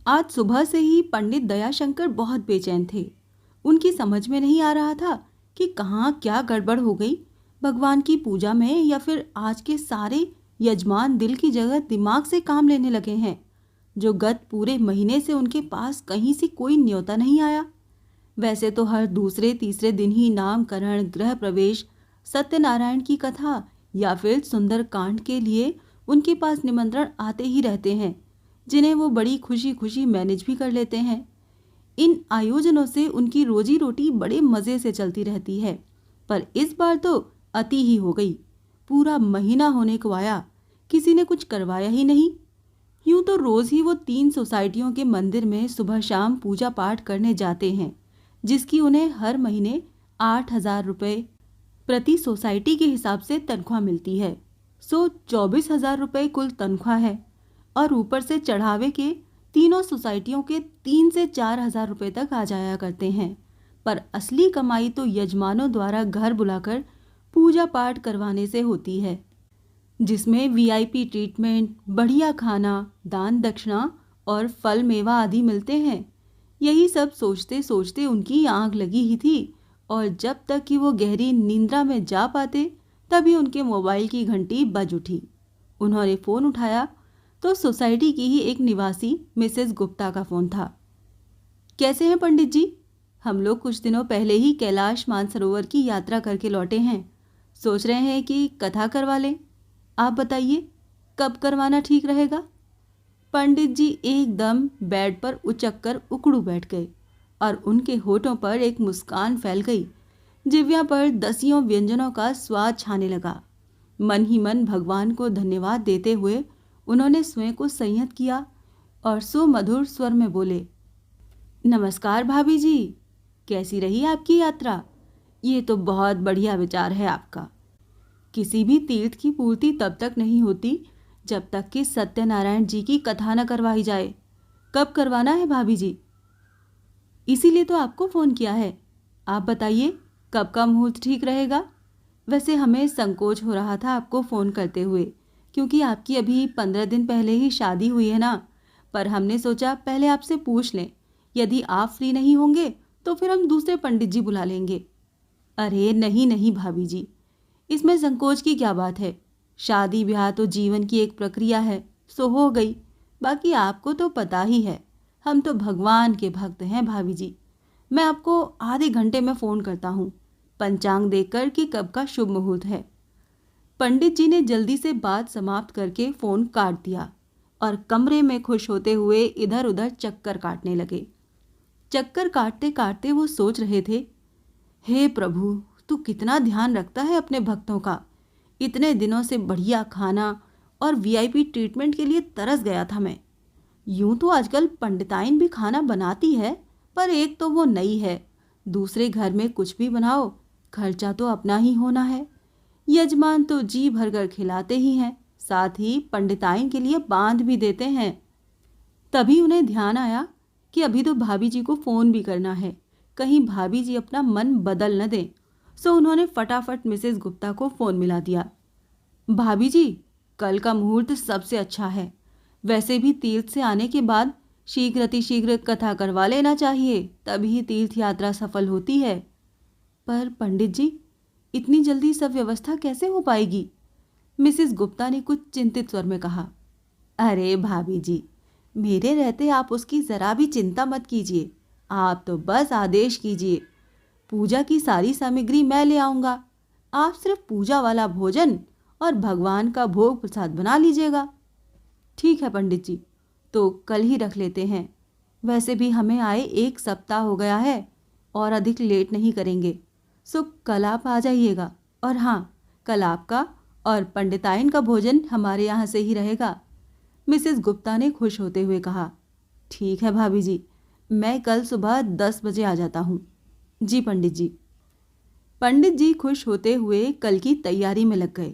आज सुबह से ही पंडित दयाशंकर बहुत बेचैन थे। उनकी समझ में नहीं आ रहा था कि कहाँ क्या गड़बड़ हो गई, भगवान की पूजा में या फिर आज के सारे यजमान दिल की जगह दिमाग से काम लेने लगे हैं, जो गत पूरे महीने से उनके पास कहीं से कोई न्योता नहीं आया। वैसे तो हर दूसरे तीसरे दिन ही नामकरण, गृह प्रवेश, सत्यनारायण की कथा या फिर सुंदर कांड के लिए उनके पास निमंत्रण आते ही रहते हैं, जिन्हें वो बड़ी खुशी खुशी मैनेज भी कर लेते हैं। इन आयोजनों से उनकी रोजी रोटी बड़े मज़े से चलती रहती है, पर इस बार तो अति ही हो गई। पूरा महीना होने को आया, किसी ने कुछ करवाया ही नहीं। यूं तो रोज़ ही वो 3 सोसाइटियों के मंदिर में सुबह शाम पूजा पाठ करने जाते हैं, जिसकी उन्हें हर महीने 8,000 रुपये प्रति सोसाइटी के हिसाब से तनख्वाह मिलती है। 24,000 रुपये कुल तनख्वाह है, और ऊपर से चढ़ावे के तीनों सोसाइटियों के 3 से 4,000 रुपये तक आ जाया करते हैं। पर असली कमाई तो यजमानों द्वारा घर बुलाकर पूजा पाठ करवाने से होती है, जिसमें वीआईपी ट्रीटमेंट, बढ़िया खाना, दान दक्षिणा और फल मेवा आदि मिलते हैं। यही सब सोचते सोचते उनकी आंख लगी ही थी, और जब तक कि वो गहरी निंद्रा में जा पाते तभी उनके मोबाइल की घंटी बज उठी। उन्होंने फ़ोन उठाया तो सोसाइटी की ही एक निवासी मिसेस गुप्ता का फ़ोन था। कैसे हैं पंडित जी? हम लोग कुछ दिनों पहले ही कैलाश मानसरोवर की यात्रा करके लौटे हैं। सोच रहे हैं कि कथा करवा लें। आप बताइए कब करवाना ठीक रहेगा? पंडित जी एकदम बेड पर उचक कर उकड़ू बैठ गए, और उनके होठों पर एक मुस्कान फैल गई। जिह्वा पर दसियों व्यंजनों का स्वाद छाने लगा। मन ही मन भगवान को धन्यवाद देते हुए उन्होंने स्वयं को संयत किया और सुमधुर स्वर में बोले, नमस्कार भाभी जी, कैसी रही आपकी यात्रा? ये तो बहुत बढ़िया विचार है आपका। किसी भी तीर्थ की पूर्ति तब तक नहीं होती जब तक कि सत्यनारायण जी की कथा न करवाई जाए। कब करवाना है भाभी जी? इसीलिए तो आपको फ़ोन किया है। आप बताइए कब का मुहूर्त ठीक रहेगा? वैसे हमें संकोच हो रहा था आपको फ़ोन करते हुए, क्योंकि आपकी अभी 15 दिन पहले ही शादी हुई है ना। पर हमने सोचा पहले आपसे पूछ लें, यदि आप फ्री नहीं होंगे तो फिर हम दूसरे पंडित जी बुला लेंगे। अरे नहीं नहीं भाभी जी, इसमें संकोच की क्या बात है। शादी ब्याह तो जीवन की एक प्रक्रिया है, सो हो गई। बाकी आपको तो पता ही है, हम तो भगवान के भक्त हैं भाभी जी। मैं आपको आधे घंटे में फ़ोन करता हूँ, पंचांग देखकर कि कब का शुभ मुहूर्त है। पंडित जी ने जल्दी से बात समाप्त करके फ़ोन काट दिया और कमरे में खुश होते हुए इधर उधर चक्कर काटने लगे। चक्कर काटते काटते वो सोच रहे थे, हे प्रभु, तू कितना ध्यान रखता है अपने भक्तों का। इतने दिनों से बढ़िया खाना और वीआईपी ट्रीटमेंट के लिए तरस गया था मैं। यूं तो आजकल पंडिताइन भी खाना बनाती है, पर एक तो वो नई है, दूसरे घर में कुछ भी बनाओ खर्चा तो अपना ही होना है। यजमान तो जी भरकर खिलाते ही हैं, साथ ही पंडिताइन के लिए बांध भी देते हैं। तभी उन्हें ध्यान आया कि अभी तो भाभी जी को फ़ोन भी करना है, कहीं भाभी जी अपना मन बदल न दें। सो उन्होंने फटाफट मिसेस गुप्ता को फ़ोन मिला दिया। भाभी जी, कल का मुहूर्त सबसे अच्छा है। वैसे भी तीर्थ से आने के बाद शीघ्र अतिशीघ्र कथा करवा लेना चाहिए, तभी तीर्थ यात्रा सफल होती है। पर पंडित जी, इतनी जल्दी सब व्यवस्था कैसे हो पाएगी? मिसेस गुप्ता ने कुछ चिंतित स्वर में कहा। अरे भाभी जी, मेरे रहते आप उसकी ज़रा भी चिंता मत कीजिए। आप तो बस आदेश कीजिए, पूजा की सारी सामग्री मैं ले आऊँगा। आप सिर्फ पूजा वाला भोजन और भगवान का भोग प्रसाद बना लीजिएगा। ठीक है पंडित जी, तो कल ही रख लेते हैं। वैसे भी हमें आए 1 सप्ताह हो गया है, और अधिक लेट नहीं करेंगे। सो कल आप आ जाइएगा। और हाँ, कल आपका और पंडिताइन का भोजन हमारे यहाँ से ही रहेगा। मिसेस गुप्ता ने खुश होते हुए कहा। ठीक है भाभी जी, मैं कल सुबह 10 बजे आ जाता हूँ। जी पंडित जी। पंडित जी खुश होते हुए कल की तैयारी में लग गए।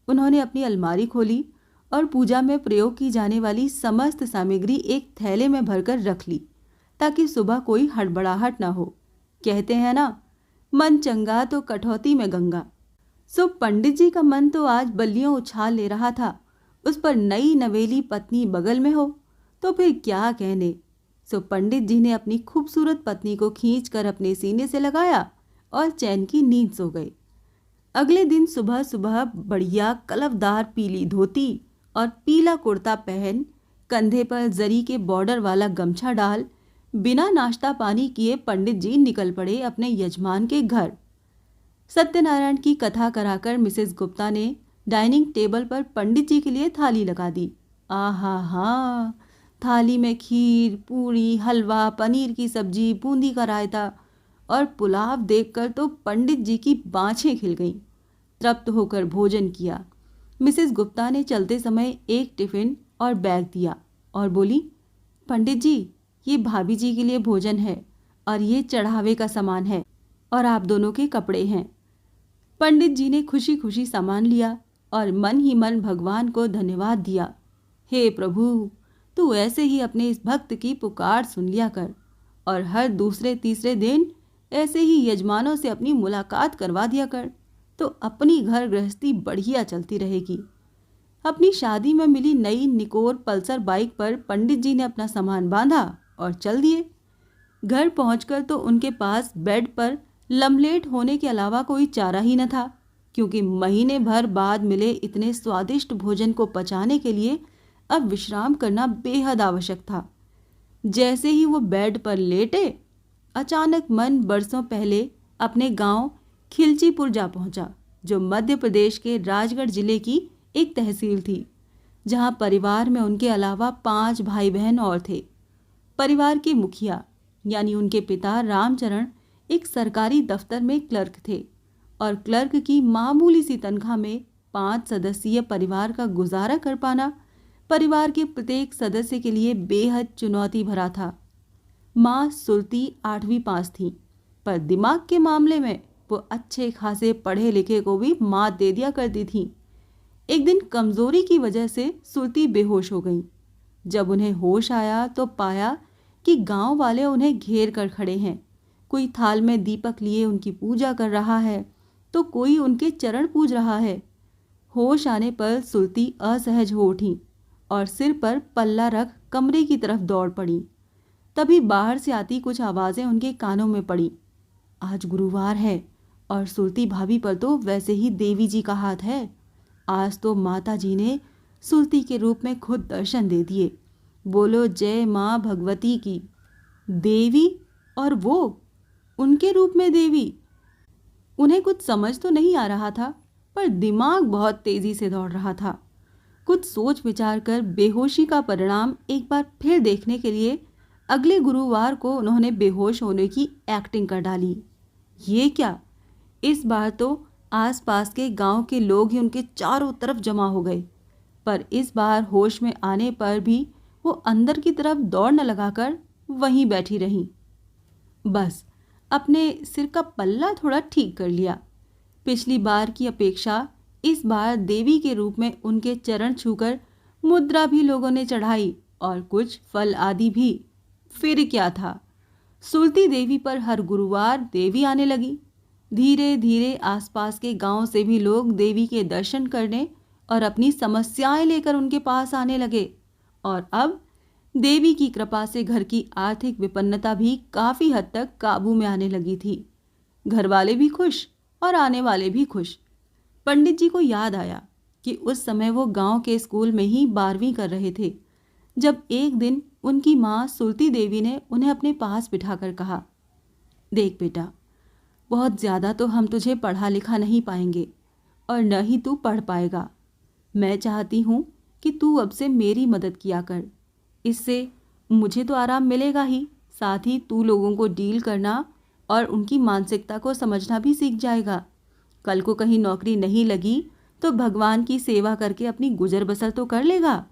उन्होंने अपनी अलमारी खोली और पूजा में प्रयोग की जाने वाली समस्त सामग्री एक थैले में भरकर रख ली, ताकि सुबह कोई हड़बड़ाहट न हो। कहते हैं ना, मन चंगा तो कटौती में गंगा। सो पंडित जी का मन तो आज बल्लियों उछाल ले रहा था। उस पर नई नवेली पत्नी बगल में हो तो फिर क्या कहने। सो पंडित जी ने अपनी खूबसूरत पत्नी को खींचकर अपने सीने से लगाया और चैन की नींद सो गए। अगले दिन सुबह सुबह बढ़िया कलफदार पीली धोती और पीला कुर्ता पहन, कंधे पर जरी के बॉर्डर वाला गमछा डाल, बिना नाश्ता पानी किए पंडित जी निकल पड़े अपने यजमान के घर। सत्यनारायण की कथा कराकर मिसेस गुप्ता ने डाइनिंग टेबल पर पंडित जी के लिए थाली लगा दी। आहा हा, थाली में खीर, पूरी, हलवा, पनीर की सब्जी, बूंदी का रायता और पुलाव देखकर तो पंडित जी की बाँछें खिल गईं। तृप्त होकर भोजन किया। मिसेस गुप्ता ने चलते समय एक टिफिन और बैग दिया और बोली, पंडित जी, ये भाभी जी के लिए भोजन है और ये चढ़ावे का सामान है और आप दोनों के कपड़े हैं। पंडित जी ने खुशी खुशी सामान लिया और मन ही मन भगवान को धन्यवाद दिया। हे प्रभु, तू ऐसे ही अपने इस भक्त की पुकार सुन लिया कर और हर दूसरे तीसरे दिन ऐसे ही यजमानों से अपनी मुलाकात करवा दिया कर, तो अपनी घर गृहस्थी बढ़िया चलती रहेगी। अपनी शादी में मिली नई निकोर पल्सर बाइक पर पंडित जी ने अपना सामान बांधा और चल दिए। घर पहुंचकर तो उनके पास बेड पर लमलेट होने के अलावा कोई चारा ही न था, क्योंकि महीने भर बाद मिले इतने स्वादिष्ट भोजन को पचाने के लिए अब विश्राम करना बेहद आवश्यक था। जैसे ही वो बेड पर लेटे, अचानक मन बरसों पहले अपने गांव खिलचीपुर जा पहुंचा, जो मध्य प्रदेश के राजगढ़ जिले की एक तहसील थी, जहां परिवार में उनके अलावा 5 भाई बहन और थे। परिवार के मुखिया यानी उनके पिता रामचरण एक सरकारी दफ्तर में क्लर्क थे और क्लर्क की मामूली सी तनख्वाह में 5 सदस्यीय परिवार का गुजारा कर पाना परिवार के प्रत्येक सदस्य के लिए बेहद चुनौती भरा था। माँ सुरती 8वीं पास थी, पर दिमाग के मामले में वो अच्छे खासे पढ़े लिखे को भी मात दे दिया करती थी। एक दिन कमजोरी की वजह से सुरती बेहोश हो गई। जब उन्हें होश आया तो पाया कि गांव वाले उन्हें घेर कर खड़े हैं। कोई थाल में दीपक लिए उनकी पूजा कर रहा है तो कोई उनके चरण पूज रहा है। होश आने पर सुरती असहज हो उठी और सिर पर पल्ला रख कमरे की तरफ दौड़ पड़ी। तभी बाहर से आती कुछ आवाज़ें उनके कानों में पड़ी। आज गुरुवार है और सुरती भाभी पर तो वैसे ही देवी जी का हाथ है। आज तो माता जी ने सुरती के रूप में खुद दर्शन दे दिए। बोलो जय माँ भगवती की। देवी? और वो उनके रूप में देवी? उन्हें कुछ समझ तो नहीं आ रहा था, पर दिमाग बहुत तेजी से दौड़ रहा था। कुछ सोच विचार कर बेहोशी का परिणाम एक बार फिर देखने के लिए अगले गुरुवार को उन्होंने बेहोश होने की एक्टिंग कर डाली। ये क्या, इस बार तो आसपास के गांव के लोग ही उनके चारों तरफ जमा हो गए, पर इस बार होश में आने पर भी वो अंदर की तरफ दौड़ न लगाकर वहीं बैठी रहीं। बस अपने सिर का पल्ला थोड़ा ठीक कर लिया। पिछली बार की अपेक्षा इस बार देवी के रूप में उनके चरण छूकर मुद्रा भी लोगों ने चढ़ाई और कुछ फल आदि भी। फिर क्या था, सुरती देवी पर हर गुरुवार देवी आने लगी। धीरे धीरे आसपास के गांव से भी लोग देवी के दर्शन करने और अपनी समस्याएं लेकर उनके पास आने लगे और अब देवी की कृपा से घर की आर्थिक विपन्नता भी काफी हद तक काबू में आने लगी थी। घर वाले भी खुश और आने वाले भी खुश। पंडित जी को याद आया कि उस समय वो गांव के स्कूल में ही 12वीं कर रहे थे, जब एक दिन उनकी माँ सुरती देवी ने उन्हें अपने पास बिठाकर कहा, देख बेटा, बहुत ज़्यादा तो हम तुझे पढ़ा लिखा नहीं पाएंगे और न ही तू पढ़ पाएगा। मैं चाहती हूँ कि तू अब से मेरी मदद किया कर। इससे मुझे तो आराम मिलेगा ही, साथ ही तू लोगों को डील करना और उनकी मानसिकता को समझना भी सीख जाएगा। कल को कहीं नौकरी नहीं लगी तो भगवान की सेवा करके अपनी गुजर बसर तो कर लेगा।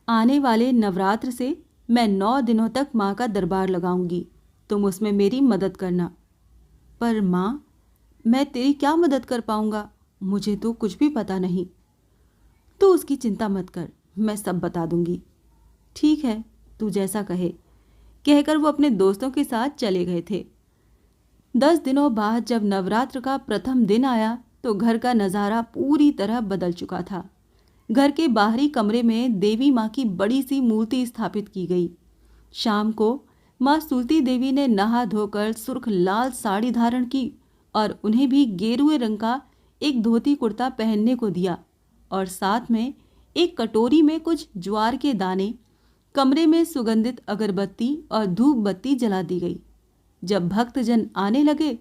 आने वाले नवरात्र से मैं 9 दिनों तक माँ का दरबार लगाऊंगी, तुम उसमें मेरी मदद करना। पर माँ, मैं तेरी क्या मदद कर पाऊंगा? मुझे तो कुछ भी पता नहीं। तू उसकी चिंता मत कर, मैं सब बता दूंगी। ठीक है, तू जैसा कहे, कहकर वो अपने दोस्तों के साथ चले गए थे। 10 दिनों बाद जब नवरात्र का प्रथम दिन आया तो घर का नज़ारा पूरी तरह बदल चुका था। घर के बाहरी कमरे में देवी माँ की बड़ी सी मूर्ति स्थापित की गई। शाम को माँ सुलती देवी ने नहा धोकर सुर्ख लाल साड़ी धारण की और उन्हें भी गेरुए रंग का एक धोती कुर्ता पहनने को दिया और साथ में एक कटोरी में कुछ ज्वार के दाने, कमरे में सुगंधित अगरबत्ती और धूप बत्ती जला दी गई। जब भक्तजन आने लगे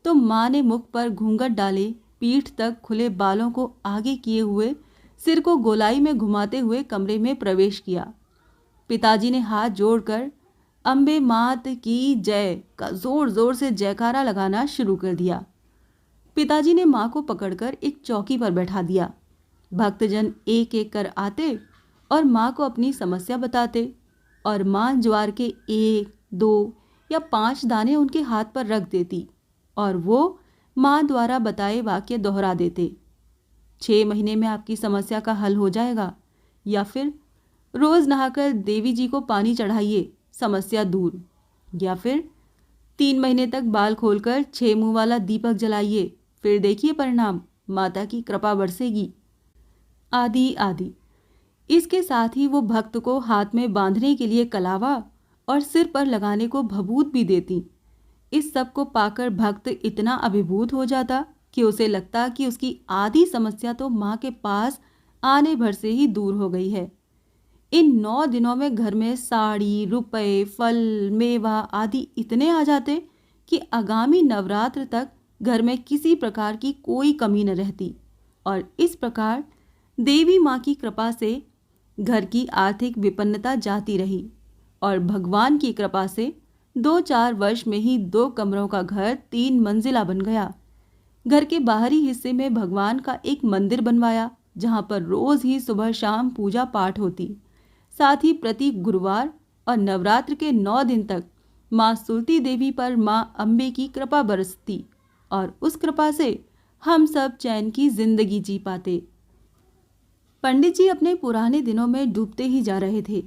तो माँ ने मुख पर घूंघट डाले, पीठ तक खुले बालों को आगे किए हुए, सिर को गोलाई में घुमाते हुए कमरे में प्रवेश किया। पिताजी ने हाथ जोड़कर अम्बे मात की जय का जोर जोर से जयकारा लगाना शुरू कर दिया। पिताजी ने माँ को पकड़कर एक चौकी पर बैठा दिया। भक्तजन एक एक कर आते और माँ को अपनी समस्या बताते और माँ ज्वार के 1, 2 या 5 दाने उनके हाथ पर रख देती और वो माँ द्वारा बताए वाक्य दोहरा देते। 6 महीने में आपकी समस्या का हल हो जाएगा, या फिर रोज नहाकर देवी जी को पानी चढ़ाइए, समस्या दूर, या फिर 3 महीने तक बाल खोलकर 6 मुंह वाला दीपक जलाइए, फिर देखिए परिणाम, माता की कृपा बरसेगी, आदि आदि। इसके साथ ही वो भक्त को हाथ में बांधने के लिए कलावा और सिर पर लगाने को भभूत भी देती। इस सब को पाकर भक्त इतना अभिभूत हो जाता कि उसे लगता कि उसकी आधी समस्या तो माँ के पास आने भर से ही दूर हो गई है। इन 9 दिनों में घर में साड़ी, रुपए, फल, मेवा आदि इतने आ जाते कि आगामी नवरात्र तक घर में किसी प्रकार की कोई कमी न रहती। और इस प्रकार देवी माँ की कृपा से घर की आर्थिक विपन्नता जाती रही और भगवान की कृपा से 2-4 वर्ष में ही 2 कमरों का घर 3 मंजिला बन गया। घर के बाहरी हिस्से में भगवान का एक मंदिर बनवाया, जहाँ पर रोज ही सुबह शाम पूजा पाठ होती। साथ ही प्रति गुरुवार और नवरात्र के 9 दिन तक माँ सुलती देवी पर माँ अम्बे की कृपा बरसती और उस कृपा से हम सब चैन की जिंदगी जी पाते। पंडित जी अपने पुराने दिनों में डूबते ही जा रहे थे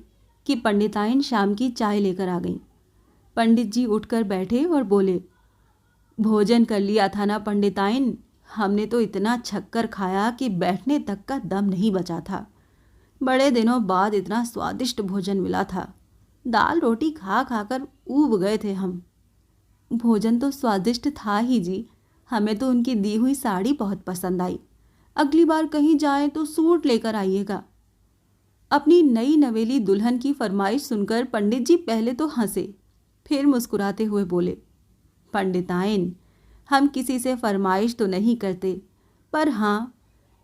कि पंडिताइन शाम की चाय लेकर आ गईं। पंडित जी उठकर बैठे और बोले, भोजन कर लिया था ना पंडिताइन? हमने तो इतना छक्कर खाया कि बैठने तक का दम नहीं बचा था। बड़े दिनों बाद इतना स्वादिष्ट भोजन मिला था। दाल रोटी खा खाकर ऊब गए थे हम। भोजन तो स्वादिष्ट था ही जी, हमें तो उनकी दी हुई साड़ी बहुत पसंद आई। अगली बार कहीं जाएं तो सूट लेकर आइएगा। अपनी नई नवेली दुल्हन की फरमाइश सुनकर पंडित जी पहले तो हंसे, फिर मुस्कुराते हुए बोले, पंडिताइन, हम किसी से फरमाइश तो नहीं करते, पर हाँ,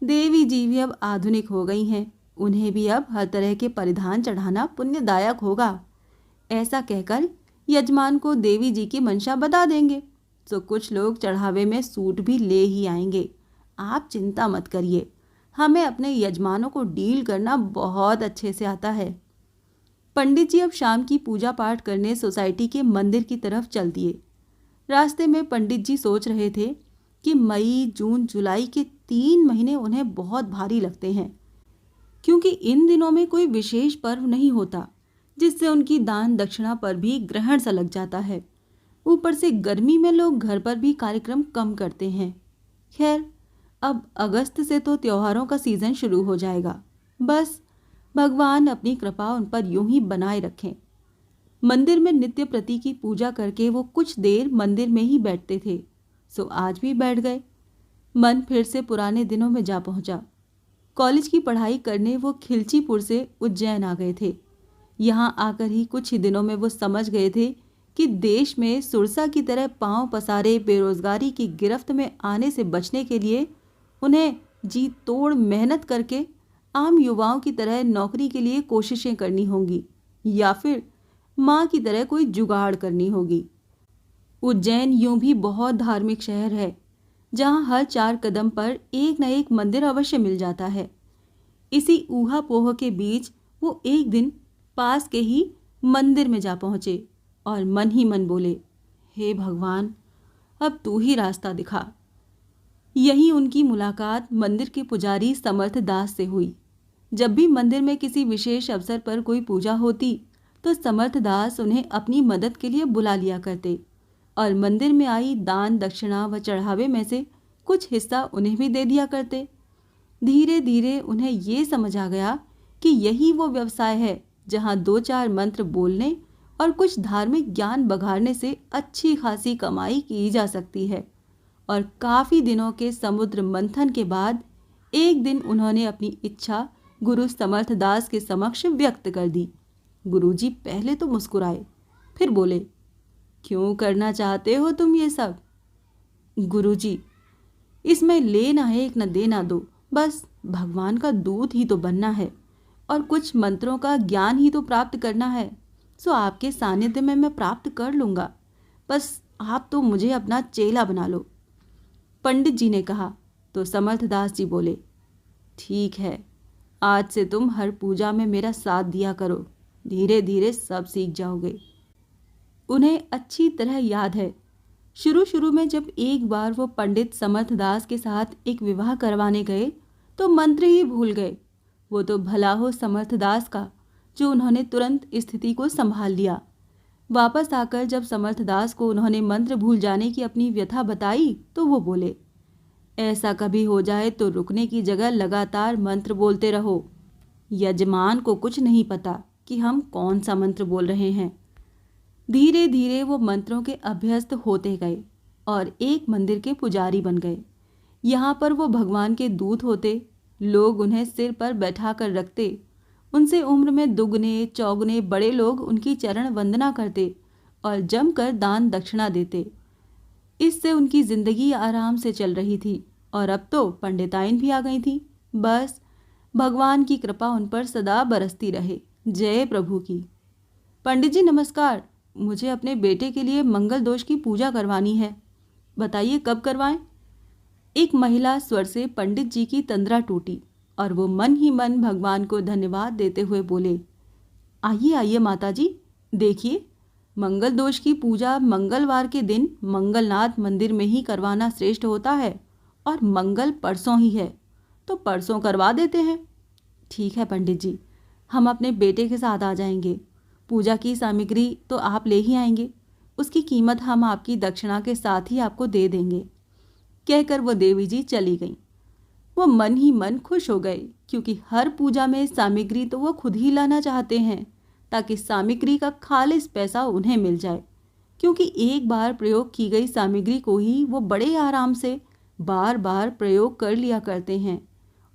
देवी जी भी अब आधुनिक हो गई हैं, उन्हें भी अब हर तरह के परिधान चढ़ाना पुण्यदायक होगा। ऐसा कहकर यजमान को देवी जी की मंशा बता देंगे तो कुछ लोग चढ़ावे में सूट भी ले ही आएंगे। आप चिंता मत करिए, हमें अपने यजमानों को डील करना बहुत अच्छे से आता है। पंडित जी अब शाम की पूजा पाठ करने सोसाइटी के मंदिर की तरफ चल दिए। रास्ते में पंडित जी सोच रहे थे कि मई, जून, जुलाई के 3 महीने उन्हें बहुत भारी लगते हैं, क्योंकि इन दिनों में कोई विशेष पर्व नहीं होता जिससे उनकी दान दक्षिणा पर भी ग्रहण सा लग जाता है। ऊपर से गर्मी में लोग घर पर भी कार्यक्रम कम करते हैं। खैर, अब अगस्त से तो त्योहारों का सीजन शुरू हो जाएगा। बस भगवान अपनी कृपा उन पर यूं ही बनाए रखें। मंदिर में नित्य प्रति की पूजा करके वो कुछ देर मंदिर में ही बैठते थे, सो आज भी बैठ गए। मन फिर से पुराने दिनों में जा पहुंचा। कॉलेज की पढ़ाई करने वो खिलचीपुर से उज्जैन आ गए थे। यहाँ आकर ही कुछ ही दिनों में वो समझ गए थे कि देश में सुरसा की तरह पांव पसारे बेरोजगारी की गिरफ्त में आने से बचने के लिए उन्हें जी तोड़ मेहनत करके आम युवाओं की तरह नौकरी के लिए कोशिशें करनी होंगी, या फिर माँ की तरह कोई जुगाड़ करनी होगी। उज्जैन यूं भी बहुत धार्मिक शहर है, जहाँ हर 4 कदम पर एक न एक मंदिर अवश्य मिल जाता है। इसी ऊहा-पोह के बीच वो एक दिन पास के ही मंदिर में जा पहुँचे और मन ही मन बोले, हे भगवान, अब तू ही रास्ता दिखा। यहीं उनकी मुलाकात मंदिर के पुजारी समर्थ दास से हुई। जब भी मंदिर में किसी विशेष अवसर पर कोई पूजा होती तो समर्थ दास उन्हें अपनी मदद के लिए बुला लिया करते और मंदिर में आई दान दक्षिणा व चढ़ावे में से कुछ हिस्सा उन्हें भी दे दिया करते। धीरे धीरे उन्हें ये समझ आ गया कि यही वो व्यवसाय है जहाँ 2-4 मंत्र बोलने और कुछ धार्मिक ज्ञान बघाड़ने से अच्छी खासी कमाई की जा सकती है। और काफी दिनों के समुद्र मंथन के बाद एक दिन उन्होंने अपनी इच्छा गुरु समर्थदास के समक्ष व्यक्त कर दी। गुरुजी पहले तो मुस्कुराए, फिर बोले, क्यों करना चाहते हो तुम ये सब? गुरुजी, इसमें लेना एक न देना दो, बस भगवान का दूत ही तो बनना है और कुछ मंत्रों का ज्ञान ही तो प्राप्त करना है। सो आपके सानिध्य में मैं प्राप्त कर लूंगा, बस आप तो मुझे अपना चेला बना लो। पंडित जी ने कहा तो समर्थदास जी बोले, ठीक है, आज से तुम हर पूजा में मेरा साथ दिया करो, धीरे धीरे सब सीख जाओगे। उन्हें अच्छी तरह याद है, शुरू शुरू में जब एक बार वो पंडित समर्थदास के साथ एक विवाह करवाने गए तो मंत्र ही भूल गए। वो तो भला हो समर्थदास का जो उन्होंने तुरंत स्थिति को संभाल लिया। वापस आकर जब समर्थदास को उन्होंने मंत्र भूल जाने की अपनी व्यथा बताई तो वो बोले, ऐसा कभी हो जाए तो रुकने की जगह लगातार मंत्र बोलते रहो। यजमान को कुछ नहीं पता कि हम कौन सा मंत्र बोल रहे हैं। धीरे धीरे वो मंत्रों के अभ्यस्त होते गए और एक मंदिर के पुजारी बन गए। यहाँ पर वो भगवान के दूत होते, लोग उन्हें सिर पर बैठा कर रखते, उनसे उम्र में दुगने चौगुने बड़े लोग उनकी चरण वंदना करते और जमकर दान दक्षिणा देते। इससे उनकी जिंदगी आराम से चल रही थी और अब तो पंडिताइन भी आ गई थी। बस भगवान की कृपा उन पर सदा बरसती रहे। जय प्रभु की। पंडित जी नमस्कार, मुझे अपने बेटे के लिए मंगल दोष की पूजा करवानी है, बताइए कब करवाएं? एक महिला स्वर से पंडित जी की तंद्रा टूटी और वो मन ही मन भगवान को धन्यवाद देते हुए बोले, आइए आइए माता जी, देखिए मंगल दोष की पूजा मंगलवार के दिन मंगलनाथ मंदिर में ही करवाना श्रेष्ठ होता है और मंगल परसों ही है, तो परसों करवा देते हैं। ठीक है पंडित जी, हम अपने बेटे के साथ आ जाएंगे। पूजा की सामग्री तो आप ले ही आएंगे, उसकी कीमत हम आपकी दक्षिणा के साथ ही आपको दे देंगे। कहकर वो देवी जी चली गईं। वो मन ही मन खुश हो गए क्योंकि हर पूजा में सामग्री तो वो खुद ही लाना चाहते हैं ताकि सामग्री का खालिस पैसा उन्हें मिल जाए, क्योंकि एक बार प्रयोग की गई सामग्री को ही वो बड़े आराम से बार बार प्रयोग कर लिया करते हैं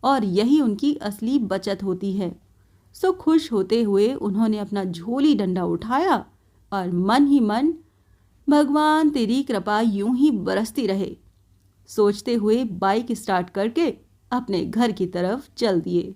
और यही उनकी असली बचत होती है। सो खुश होते हुए उन्होंने अपना झोली डंडा उठाया और मन ही मन भगवान तेरी कृपा यूं ही बरसती रहे सोचते हुए बाइक स्टार्ट करके अपने घर की तरफ चल दिए।